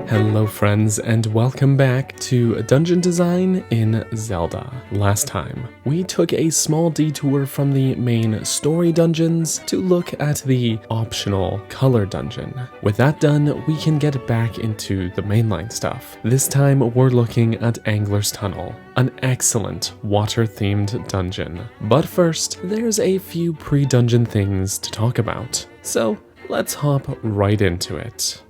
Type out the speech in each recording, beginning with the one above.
Hello friends, and welcome back to Dungeon Design in Zelda. Last time, we took a small detour from the main story dungeons to look at the optional color dungeon. With that done, we can get back into the mainline stuff. This time, we're looking at Angler's Tunnel, an excellent water-themed dungeon. But first, there's a few pre-dungeon things to talk about. So, let's hop right into it.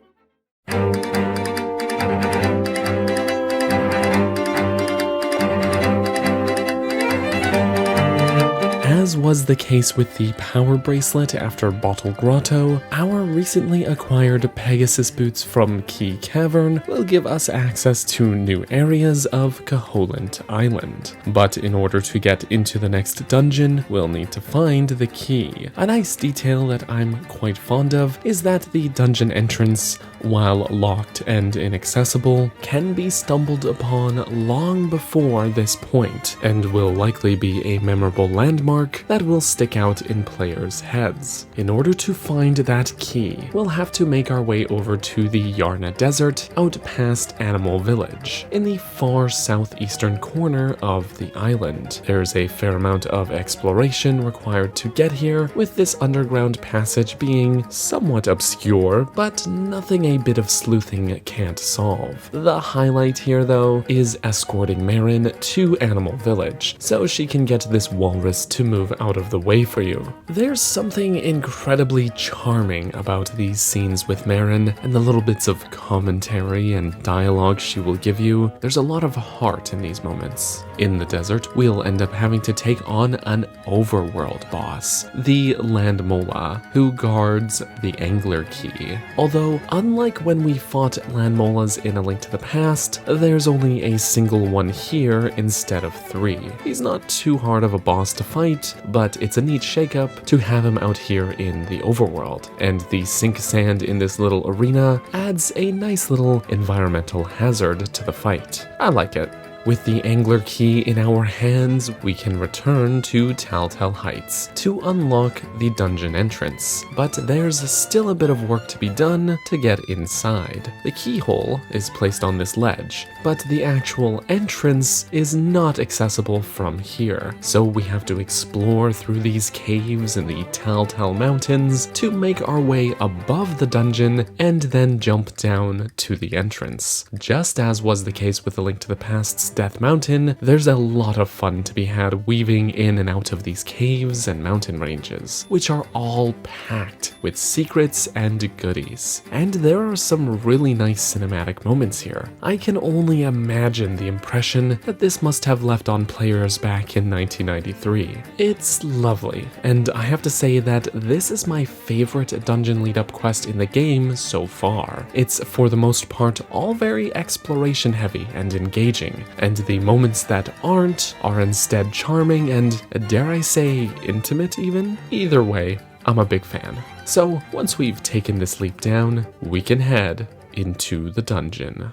As was the case with the Power Bracelet after Bottle Grotto, our recently acquired Pegasus boots from Key Cavern will give us access to new areas of Koholint Island. But in order to get into the next dungeon, we'll need to find the key. A nice detail that I'm quite fond of is that the dungeon entrance, while locked and inaccessible, can be stumbled upon long before this point, and will likely be a memorable landmark that will stick out in players' heads. In order to find that key, we'll have to make our way over to the Yarna Desert, out past Animal Village, in the far southeastern corner of the island. There's a fair amount of exploration required to get here, with this underground passage being somewhat obscure, but nothing a bit of sleuthing can't solve. The highlight here, though, is escorting Marin to Animal Village, so she can get this walrus to move out of the way for you. There's something incredibly charming about these scenes with Marin, and the little bits of commentary and dialogue she will give you. There's a lot of heart in these moments. In the desert, we'll end up having to take on an overworld boss, the Landmola, who guards the Angler Key. Although, unlike when we fought Landmolas in A Link to the Past, there's only a single one here instead of 3. He's not too hard of a boss to fight, but it's a neat shakeup to have him out here in the overworld, and the sink sand in this little arena adds a nice little environmental hazard to the fight. I like it. With the Angler Key in our hands, we can return to Telltale Heights to unlock the dungeon entrance, but there's still a bit of work to be done to get inside. The keyhole is placed on this ledge, but the actual entrance is not accessible from here, so we have to explore through these caves in the Telltale Mountains to make our way above the dungeon and then jump down to the entrance. Just as was the case with A Link to the Past's Death Mountain, there's a lot of fun to be had weaving in and out of these caves and mountain ranges, which are all packed with secrets and goodies. And there are some really nice cinematic moments here. I can only imagine the impression that this must have left on players back in 1993. It's lovely, and I have to say that this is my favorite dungeon lead-up quest in the game so far. It's, for the most part, all very exploration heavy and engaging, and the moments that aren't are instead charming and, dare I say, intimate even? Either way, I'm a big fan. So, once we've taken this leap down, we can head into the dungeon.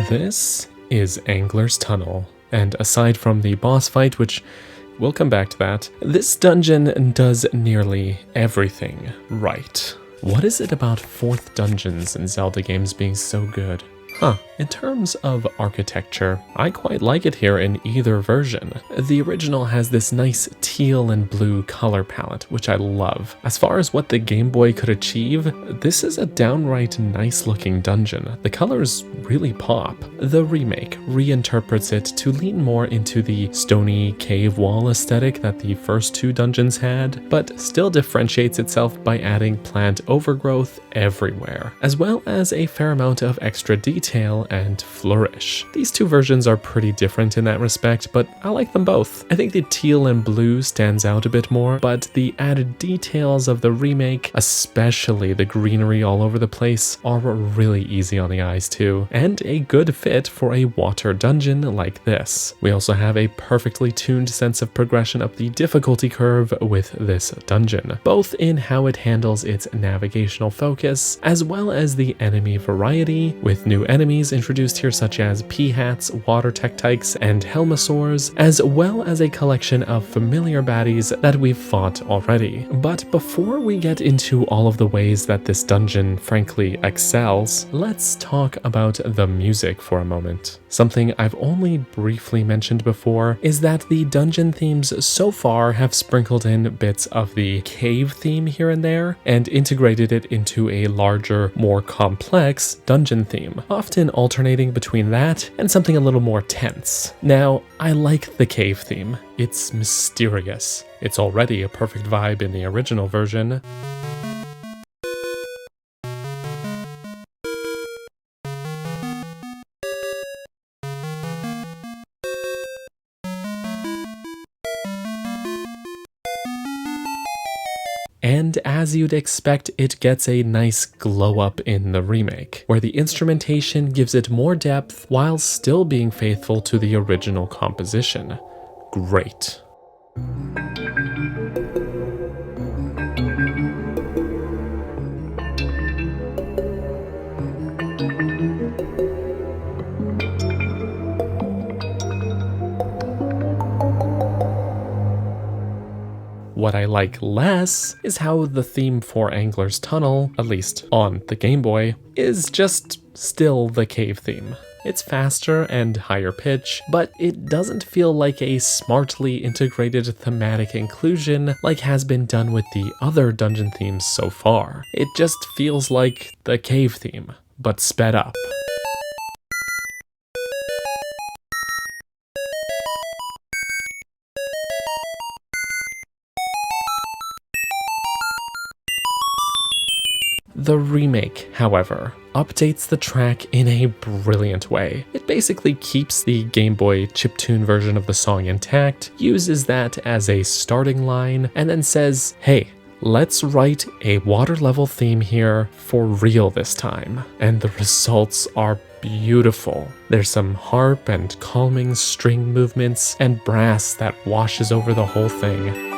This is Angler's Tunnel, and aside from the boss fight, which we'll come back to that, this dungeon does nearly everything right. What is it about 4th dungeons in Zelda games being so good? In terms of architecture, I quite like it here in either version. The original has this nice teal and blue color palette, which I love. As far as what the Game Boy could achieve, this is a downright nice looking dungeon. The colors really pop. The remake reinterprets it to lean more into the stony cave wall aesthetic that the first 2 dungeons had, but still differentiates itself by adding plant overgrowth everywhere, as well as a fair amount of extra detail Detail and Flourish. These two versions are pretty different in that respect, but I like them both. I think the teal and blue stands out a bit more, but the added details of the remake, especially the greenery all over the place, are really easy on the eyes too, and a good fit for a water dungeon like this. We also have a perfectly tuned sense of progression up the difficulty curve with this dungeon, both in how it handles its navigational focus, as well as the enemy variety, with new enemies introduced here such as Peahats, Water Tektites, and Helmasaurs, as well as a collection of familiar baddies that we've fought already. But before we get into all of the ways that this dungeon frankly excels, let's talk about the music for a moment. Something I've only briefly mentioned before is that the dungeon themes so far have sprinkled in bits of the cave theme here and there, and integrated it into a larger, more complex dungeon theme, often alternating between that and something a little more tense. Now, I like the cave theme. It's mysterious. It's already a perfect vibe in the original version. And as you'd expect, it gets a nice glow up in the remake, where the instrumentation gives it more depth while still being faithful to the original composition. Great. What I like less is how the theme for Angler's Tunnel, at least on the Game Boy, is just still the cave theme. It's faster and higher pitch, but it doesn't feel like a smartly integrated thematic inclusion like has been done with the other dungeon themes so far. It just feels like the cave theme, but sped up. The remake, however, updates the track in a brilliant way. It basically keeps the Game Boy chiptune version of the song intact, uses that as a starting line, and then says, hey, let's write a water level theme here for real this time. And the results are beautiful. There's some harp and calming string movements and brass that washes over the whole thing.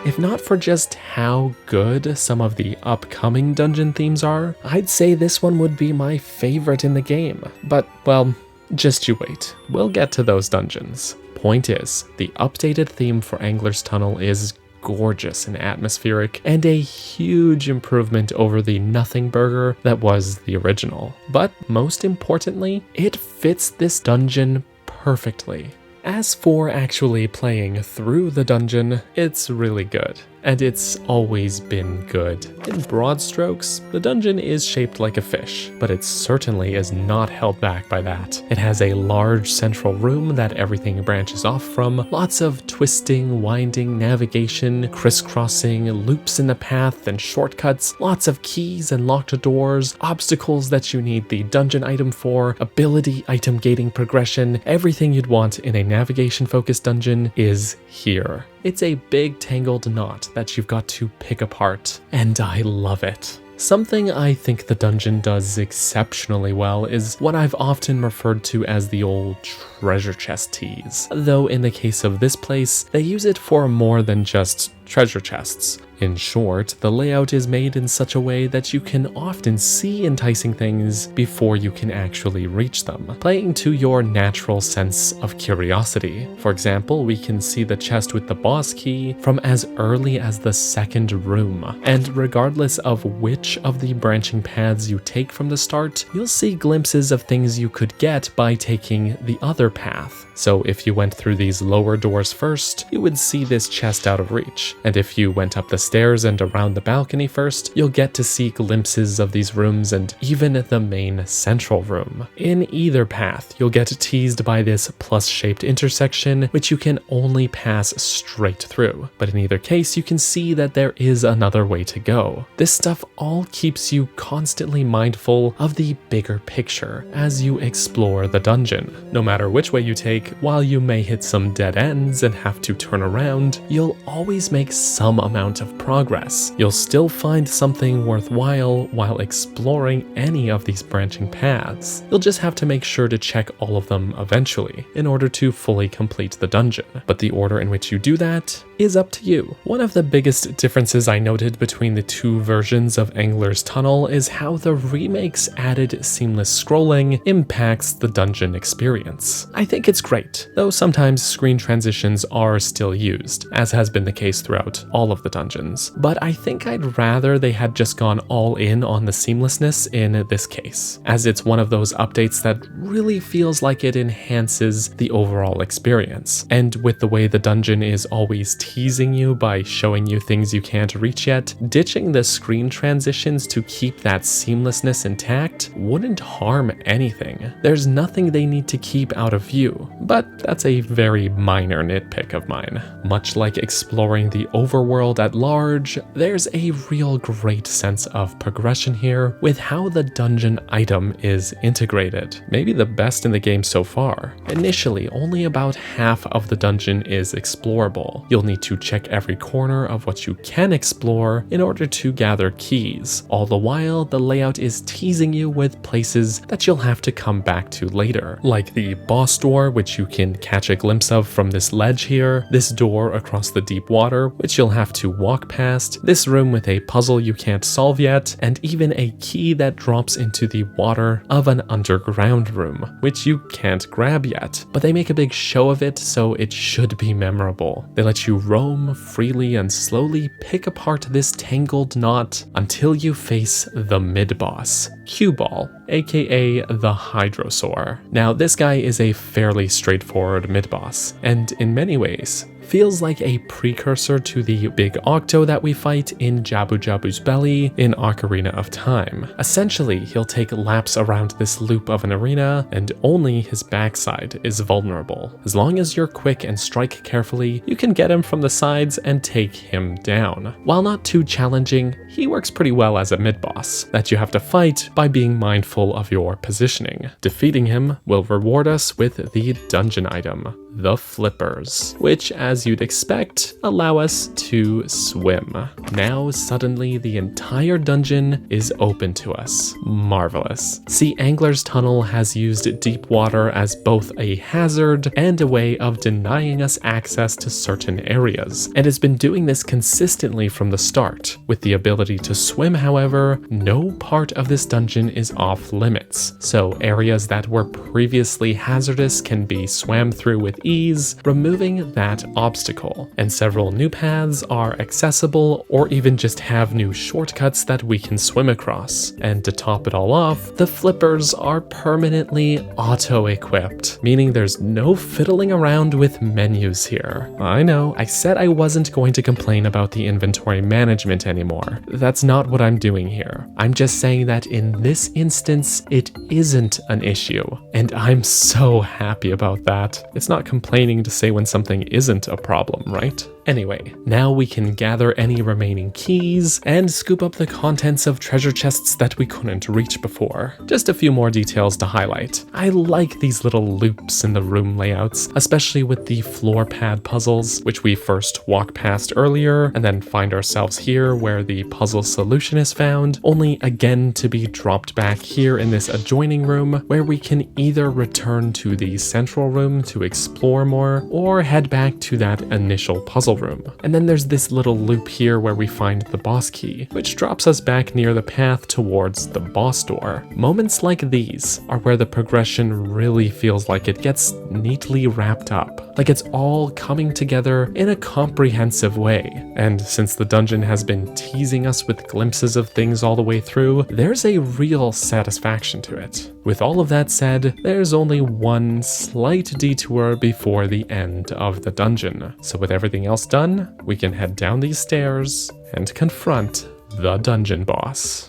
If not for just how good some of the upcoming dungeon themes are, I'd say this one would be my favorite in the game. But, well, just you wait. We'll get to those dungeons. Point is, the updated theme for Angler's Tunnel is gorgeous and atmospheric, and a huge improvement over the Nothing Burger that was the original. But most importantly, it fits this dungeon perfectly. As for actually playing through the dungeon, it's really good. And it's always been good. In broad strokes, the dungeon is shaped like a fish, but it certainly is not held back by that. It has a large central room that everything branches off from, lots of twisting, winding, navigation, crisscrossing, loops in the path and shortcuts, lots of keys and locked doors, obstacles that you need the dungeon item for, ability item gating progression, everything you'd want in a navigation-focused dungeon is here. It's a big tangled knot that you've got to pick apart, and I love it. Something I think the dungeon does exceptionally well is what I've often referred to as the old treasure chest tease, though in the case of this place, they use it for more than just treasure chests. In short, the layout is made in such a way that you can often see enticing things before you can actually reach them, playing to your natural sense of curiosity. For example, we can see the chest with the boss key from as early as the second room, and regardless of which of the branching paths you take from the start, you'll see glimpses of things you could get by taking the other path. So if you went through these lower doors first, you would see this chest out of reach. And if you went up the stairs and around the balcony first, you'll get to see glimpses of these rooms and even the main central room. In either path, you'll get teased by this plus-shaped intersection, which you can only pass straight through. But in either case, you can see that there is another way to go. This stuff all keeps you constantly mindful of the bigger picture as you explore the dungeon. No matter which way you take, while you may hit some dead ends and have to turn around, you'll always make some amount of progress. You'll still find something worthwhile while exploring any of these branching paths. You'll just have to make sure to check all of them eventually in order to fully complete the dungeon. But the order in which you do that is up to you. One of the biggest differences I noted between the two versions of Angler's Tunnel is how the remake's added seamless scrolling impacts the dungeon experience. I think it's great, though sometimes screen transitions are still used, as has been the case throughout all of the dungeons. But I think I'd rather they had just gone all in on the seamlessness in this case, as it's one of those updates that really feels like it enhances the overall experience. And with the way the dungeon is always teasing you by showing you things you can't reach yet, ditching the screen transitions to keep that seamlessness intact wouldn't harm anything. There's nothing they need to keep out of view, but that's a very minor nitpick of mine. Much like exploring the overworld at large, there's a real great sense of progression here with how the dungeon item is integrated. Maybe the best in the game so far. Initially, only about half of the dungeon is explorable. You'll need to check every corner of what you can explore in order to gather keys. All the while, the layout is teasing you with places that you'll have to come back to later, like the boss door, which you can catch a glimpse of from this ledge here, this door across the deep water, which you'll have to walk past, this room with a puzzle you can't solve yet, and even a key that drops into the water of an underground room, which you can't grab yet. But they make a big show of it, so it should be memorable. They let you roam freely and slowly pick apart this tangled knot until you face the mid-boss, Cue-Ball, aka the Hydrosaur. Now, this guy is a fairly straightforward mid-boss, and in many ways, feels like a precursor to the big Octo that we fight in Jabu Jabu's belly in Ocarina of Time. Essentially, he'll take laps around this loop of an arena, and only his backside is vulnerable. As long as you're quick and strike carefully, you can get him from the sides and take him down. While not too challenging, he works pretty well as a mid-boss that you have to fight by being mindful of your positioning. Defeating him will reward us with the dungeon item, the flippers, which, as you'd expect, allow us to swim. Now suddenly the entire dungeon is open to us. Marvelous. See, Angler's Tunnel has used deep water as both a hazard and a way of denying us access to certain areas, and has been doing this consistently from the start. With the ability to swim, however, no part of this dungeon is off limits, so areas that were previously hazardous can be swam through with ease, removing that obstacle. And several new paths are accessible or even just have new shortcuts that we can swim across. And to top it all off, the flippers are permanently auto-equipped, meaning there's no fiddling around with menus here. I know, I said I wasn't going to complain about the inventory management anymore. That's not what I'm doing here. I'm just saying that in this instance, it isn't an issue. And I'm so happy about that. It's not complaining to say when something isn't a problem, right? Anyway, now we can gather any remaining keys and scoop up the contents of treasure chests that we couldn't reach before. Just a few more details to highlight. I like these little loops in the room layouts, especially with the floor pad puzzles, which we first walk past earlier and then find ourselves here where the puzzle solution is found, only again to be dropped back here in this adjoining room where we can either return to the central room to explore more or head back to that initial puzzle room. And then there's this little loop here where we find the boss key, which drops us back near the path towards the boss door. Moments like these are where the progression really feels like it gets neatly wrapped up, like it's all coming together in a comprehensive way. And since the dungeon has been teasing us with glimpses of things all the way through, there's a real satisfaction to it. With all of that said, there's only one slight detour before the end of the dungeon. So with everything else done, we can head down these stairs and confront the dungeon boss.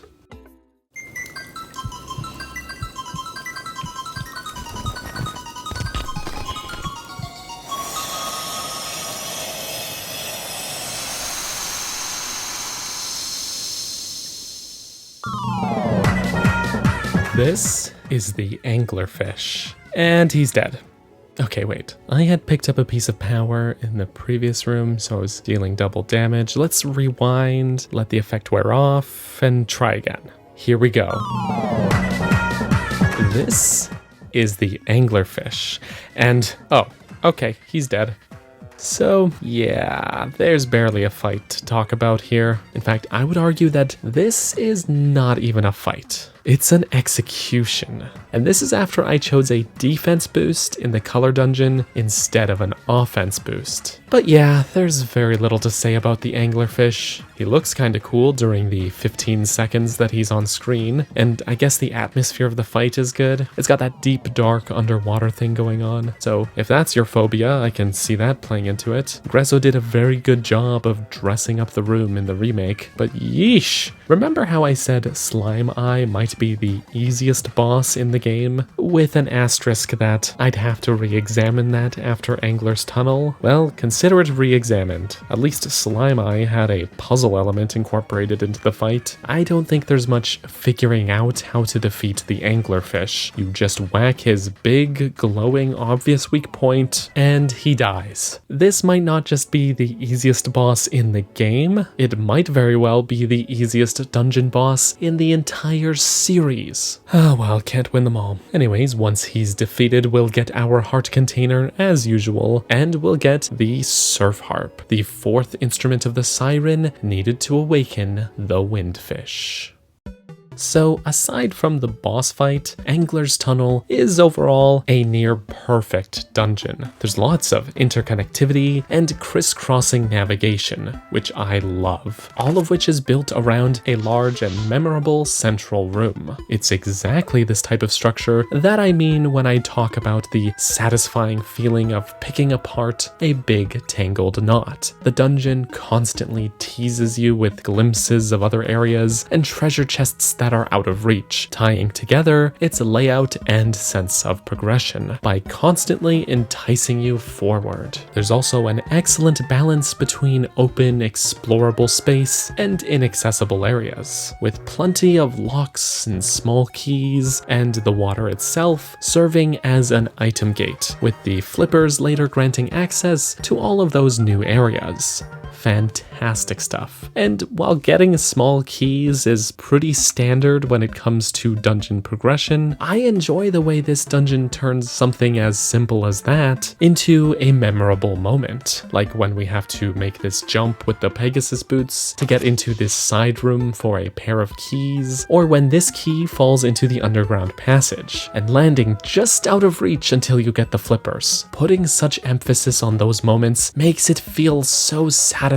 This is the anglerfish, and he's dead. Okay, wait. I had picked up a piece of power in the previous room, so I was dealing double damage. Let's rewind, let the effect wear off, and try again. Here we go. This is the anglerfish, and oh, okay, he's dead. So yeah, there's barely a fight to talk about here. In fact, I would argue that this is not even a fight. It's an execution. And this is after I chose a defense boost in the color dungeon instead of an offense boost. But yeah, there's very little to say about the anglerfish. He looks kinda cool during the 15 seconds that he's on screen, and I guess the atmosphere of the fight is good. It's got that deep, dark underwater thing going on. So if that's your phobia, I can see that playing into it. Grezzo did a very good job of dressing up the room in the remake, but yeesh! Remember how I said Slime Eye might be the easiest boss in the game? With an asterisk that I'd have to re-examine that after Angler's Tunnel? Well, consider it re-examined. At least Slime Eye had a puzzle element incorporated into the fight. I don't think there's much figuring out how to defeat the anglerfish. You just whack his big, glowing, obvious weak point, and he dies. This might not just be the easiest boss in the game, it might very well be the easiest dungeon boss in the entire series. Oh well, can't win them all. Anyways, once he's defeated, we'll get our heart container as usual, and we'll get the surf harp, the fourth instrument of the siren needed to awaken the windfish. So aside from the boss fight, Angler's Tunnel is overall a near perfect dungeon. There's lots of interconnectivity and crisscrossing navigation, which I love, all of which is built around a large and memorable central room. It's exactly this type of structure that I mean when I talk about the satisfying feeling of picking apart a big tangled knot. The dungeon constantly teases you with glimpses of other areas and treasure chests that are out of reach, tying together its layout and sense of progression by constantly enticing you forward. There's also an excellent balance between open, explorable space and inaccessible areas, with plenty of locks and small keys, and the water itself serving as an item gate, with the flippers later granting access to all of those new areas. Fantastic stuff. And while getting small keys is pretty standard when it comes to dungeon progression, I enjoy the way this dungeon turns something as simple as that into a memorable moment. Like when we have to make this jump with the Pegasus boots to get into this side room for a pair of keys, or when this key falls into the underground passage, and landing just out of reach until you get the flippers. Putting such emphasis on those moments makes it feel so satisfying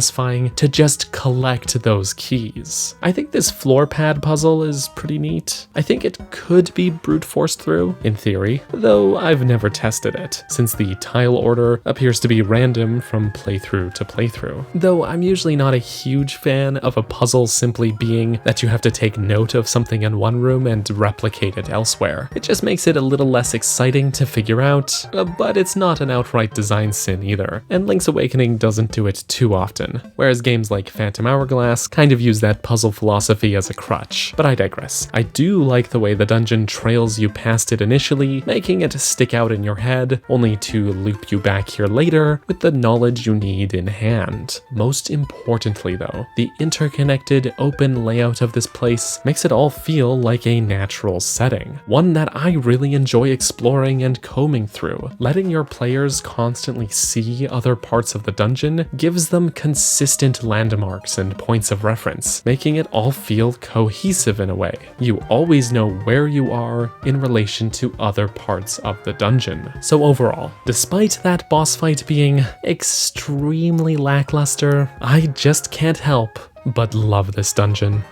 to just collect those keys. I think this floor pad puzzle is pretty neat. I think it could be brute forced through, in theory, though I've never tested it, since the tile order appears to be random from playthrough to playthrough. Though I'm usually not a huge fan of a puzzle simply being that you have to take note of something in one room and replicate it elsewhere. It just makes it a little less exciting to figure out, but it's not an outright design sin either, and Link's Awakening doesn't do it too often. Whereas games like Phantom Hourglass kind of use that puzzle philosophy as a crutch, but I digress. I do like the way the dungeon trails you past it initially, making it stick out in your head, only to loop you back here later with the knowledge you need in hand. Most importantly though, the interconnected, open layout of this place makes it all feel like a natural setting, one that I really enjoy exploring and combing through. Letting your players constantly see other parts of the dungeon gives them consistent landmarks and points of reference, making it all feel cohesive in a way. You always know where you are in relation to other parts of the dungeon. So overall, despite that boss fight being extremely lackluster, I just can't help but love this dungeon.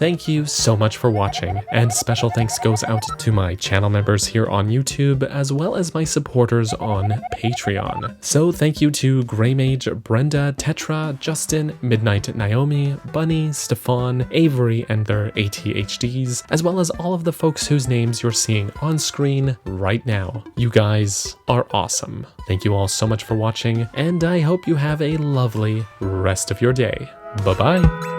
Thank you so much for watching, and special thanks goes out to my channel members here on YouTube, as well as my supporters on Patreon. So thank you to Greymage, Brenda, Tetra, Justin, Midnight Naomi, Bunny, Stefan, Avery, and their ATHDs, as well as all of the folks whose names you're seeing on screen right now. You guys are awesome. Thank you all so much for watching, and I hope you have a lovely rest of your day. Bye-bye.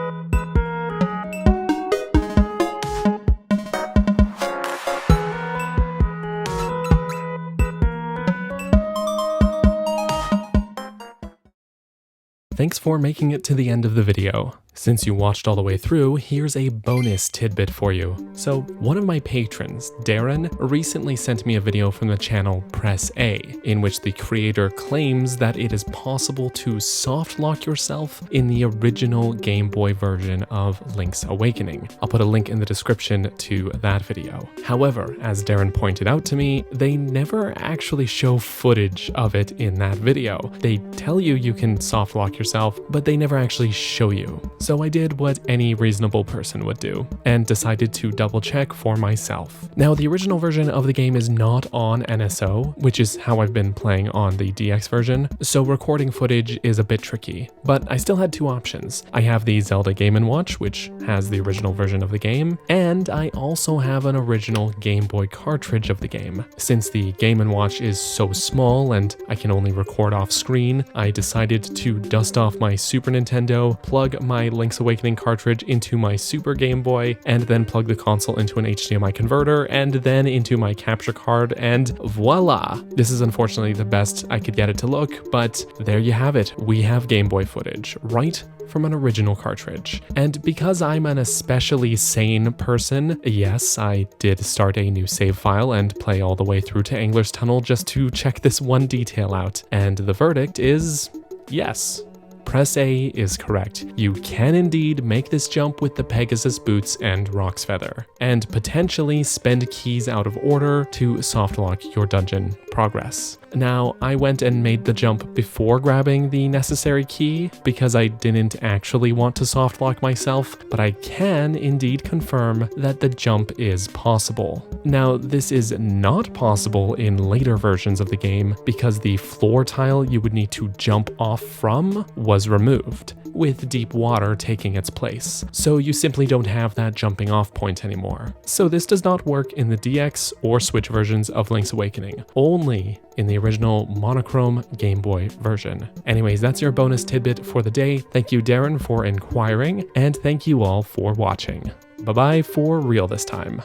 Thanks for making it to the end of the video. Since you watched all the way through, here's a bonus tidbit for you. So, one of my patrons, Darren, recently sent me a video from the channel Press A, in which the creator claims that it is possible to soft lock yourself in the original Game Boy version of Link's Awakening. I'll put a link in the description to that video. However, as Darren pointed out to me, they never actually show footage of it in that video. They tell you you can soft lock yourself, but they never actually show you. So I did what any reasonable person would do, and decided to double check for myself. Now, the original version of the game is not on NSO, which is how I've been playing on the DX version, so recording footage is a bit tricky, but I still had two options. I have the Zelda Game & Watch, which has the original version of the game, and I also have an original Game Boy cartridge of the game. Since the Game & Watch is so small and I can only record off screen, I decided to dust off my Super Nintendo, plug my Link's Awakening cartridge into my Super Game Boy, and then plug the console into an HDMI converter, and then into my capture card, and voila! This is unfortunately the best I could get it to look, but there you have it. We have Game Boy footage, right from an original cartridge. And because I'm an especially sane person, yes, I did start a new save file and play all the way through to Angler's Tunnel just to check this one detail out, and the verdict is yes. Press A is correct. You can indeed make this jump with the Pegasus boots and Rock's Feather, and potentially spend keys out of order to softlock your dungeon progress. Now, I went and made the jump before grabbing the necessary key because I didn't actually want to softlock myself, but I can indeed confirm that the jump is possible. Now, this is not possible in later versions of the game because the floor tile you would need to jump off from was removed, with deep water taking its place. So you simply don't have that jumping off point anymore. So this does not work in the DX or Switch versions of Link's Awakening, only in the original monochrome Game Boy version. Anyways, that's your bonus tidbit for the day. Thank you, Darren, for inquiring, and thank you all for watching. Bye-bye for real this time.